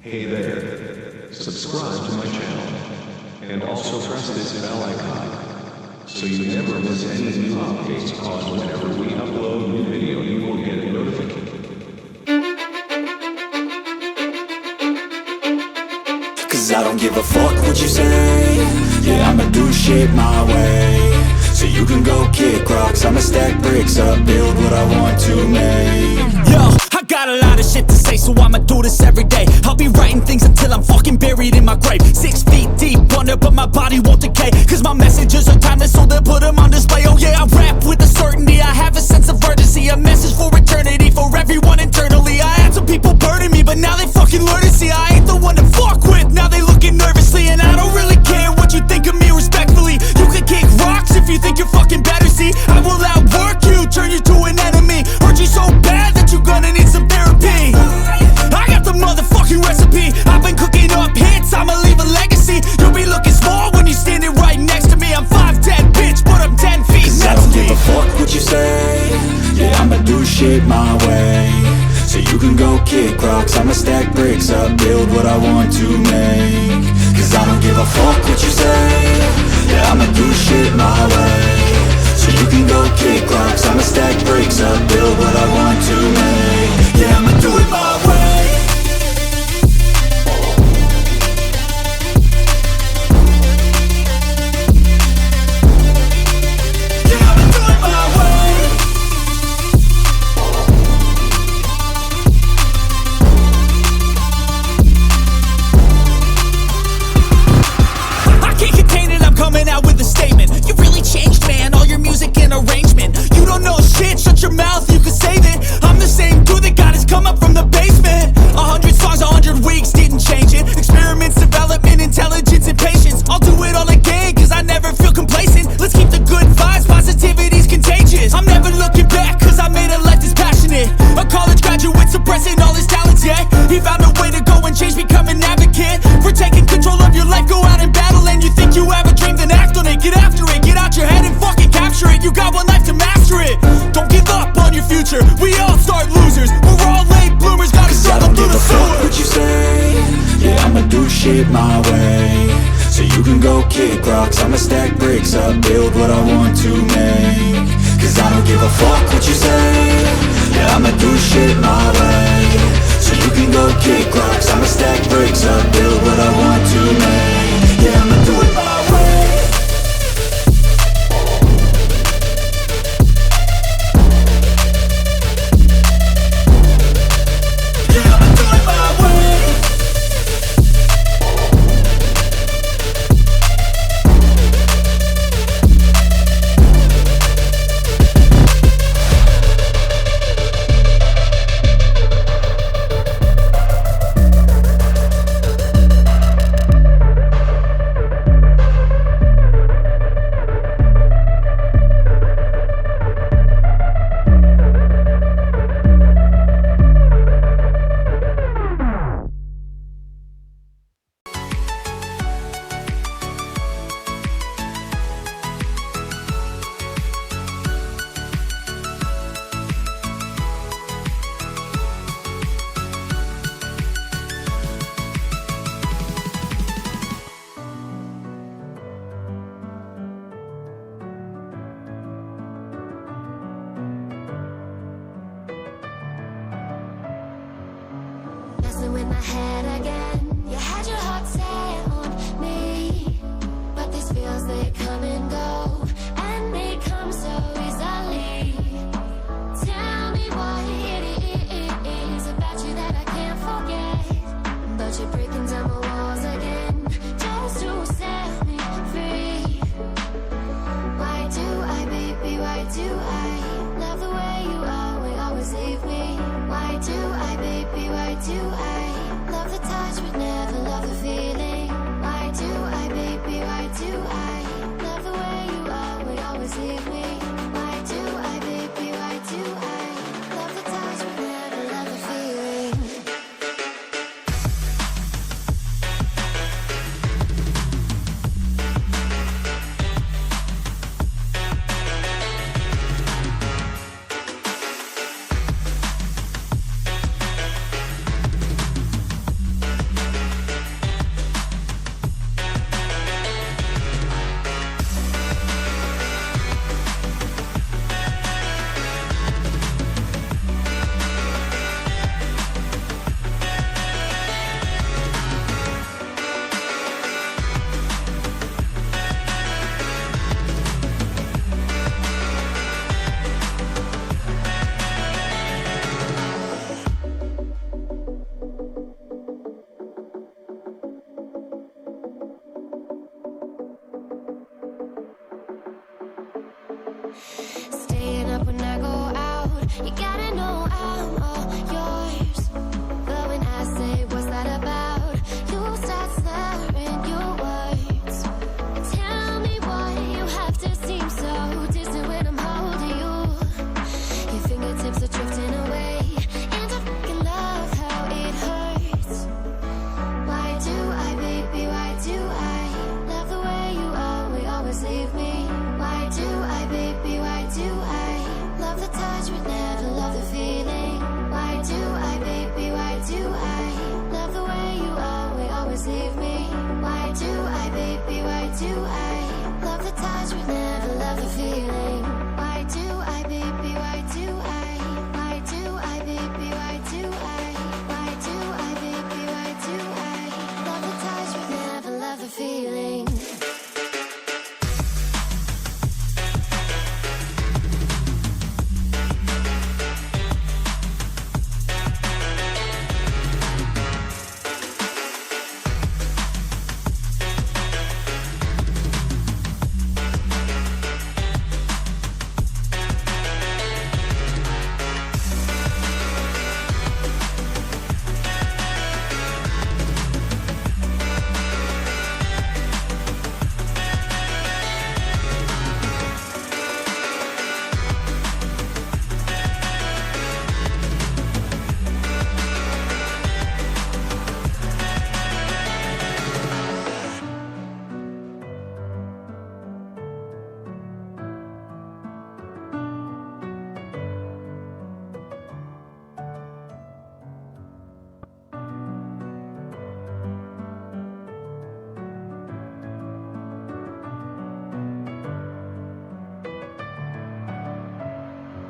Hey there, subscribe to my channel, and also press this bell icon, so you never miss any new updates, cause whenever we upload new video you will get a notification. Cause I don't give a fuck what you say. Yeah, I'ma do shit my way. So you can go kick rocks, I'ma stack bricks up, build what I want to make. Yo, I got a lot of shit to say, so I'ma do this every day. I'll be writing things until I'm fucking buried in my grave. 6 feet deep under, but my body won't decay. Cause my messages are timeless, so they'll put them on display. Oh yeah, I rap with a certainty, I have a sense of urgency. A message for eternity, for everyone internally. I had some people burning me, but now they fucking learn to see I ain't the one to fuck with, now they looking nervously. And I don't really care what you think of me, respectfully. You can kick rocks if you think you're fucking better, see. I will outwork you, turn you to an enemy. Hurt you so bad that you're gonna need some therapy. I got the motherfucking recipe, I've been cooking up hits, I'ma leave a legacy. You'll be looking small when you're standing right next to me. I'm 5'10", bitch, but I'm 10 feet next to me. I don't give a fuck what you say. Yeah, I'ma do shit my way. So you can go kick rocks, I'ma stack bricks up, build what I want to make. Cause I don't give a fuck what you say. Yeah, I'ma do shit my way. So you can go kick rocks, I'ma stack bricks up, build what I want to make. Yeah, I'ma do it my way. Coming out with a statement. You really changed, man, all your music and arrangement. You don't know shit, shut your mouth, you can save it. I'm the same dude that got his come up from the basement. 100 songs, 100 weeks, didn't change it. Experiments, development, intelligence, and patience. I'll do it all again, cause I never feel complacent. Let's keep the good vibes, positivity's contagious. I'm never looking back, cause I made a life that's passionate. A college graduate suppressing all his talents, yeah. He found a way to go and change, become an advocate. For taking control of your life, go out and battle. And you think you have a dream, then act on it. Get after it, get out your head and fucking capture it. You got one life to master it. Don't give up on your future, we all start losers. We're all late bloomers, gotta struggle through the sewer. What you say? Yeah, I'ma do shit my way. So you can go kick rocks, I'ma stack bricks up, build what I want to make. Cause I don't give a fuck what you say. Yeah, I'ma do shit my way. So you can go kick rocks, I'ma stack bricks up, build what I want to make. Yeah, I'ma do it my way. Yeah, I'ma do it my way. Messing with my head again. You had your heart set on me, but these feels, they come and go, and they come so easily. Tell me what it is about you that I can't forget, but you're breaking down my walls again, just to set me free. Why do I, baby, why do I love the way you are, we always leave me? Why do I, baby, why do I love the touch but never love the feeling? Why do I, baby, why do I love the way you are, we always leave me? Why do I, baby, why do I love the touch but never love the feeling? you